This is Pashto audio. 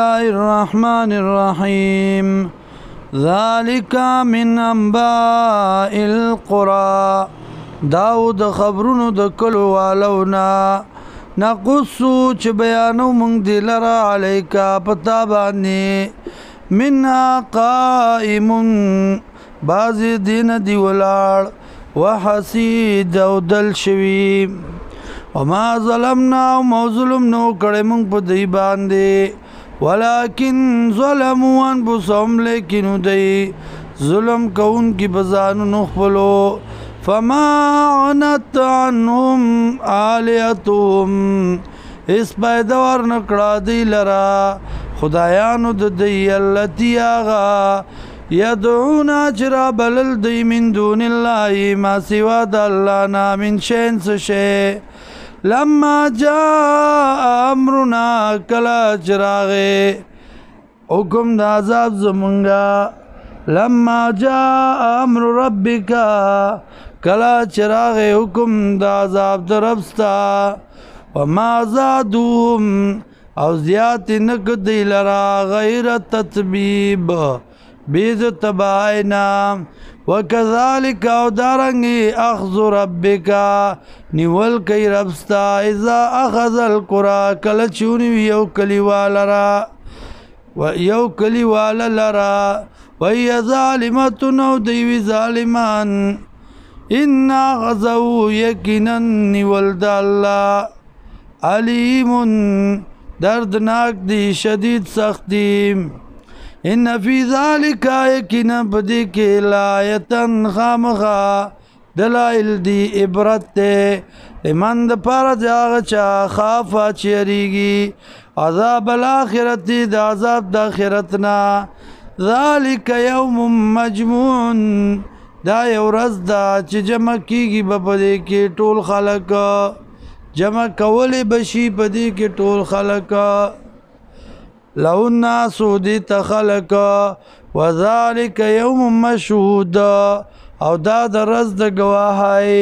الله الرحمن الرحيم ذلك من انباء القرى داود خبرونو د کلو والونا نقصو چ بیانو مونږ دی لرا علیکا پتا باندې منها قائم باز دین دی ولاړ وحسید او دل شوی وما ظلمنا ومظلم نو کړه مونږ په دی باندې ولكن ظلموا انفسهم لیکن دی ظلم کون کی بزانو نخپلو فما عنت عنهم آلیتهم اس پیداور نکڑا دی لرا خدایانو دی اللتی آغا یدعونا چرا بلل دی من دون اللہ ما سوا دا اللہ نا من شین سشے لما جاء امرنا کلا چراغے حکم دا عذاب زمونگا لما جاء امر ربکا کلا چراغ حکم دا عذاب دربستا وما زادوهم او زیات نکدی لرا غیر تطبیب بید تبائنا وکذالک او دارنگی اخذ ربکا نیول کئی ربستا اذا اخذ القرآ کلا چونی یو کلیوالا لرا وی ظالمتن او دیوی ظالمان انا غزو یقینا نیولد اللہ علیم دردناک دی شدید سختی ان فی ذالک یقینا بدی کے لایتن خامخا دلائل دی عبرت تے لمن دپارا جاغ چا خافا چیریگی عذاب الاخرت دا عذاب دا آخرتنا ذالک یوم مجموعن دا یو ورځ ده چې جمع کیږي به په دې کې ټول خلک جمع کولی بشي په دې کې ټول خلک له الناس دې ته خلک وذلک یوم مشهود او دا د ورځ د ګواهۍ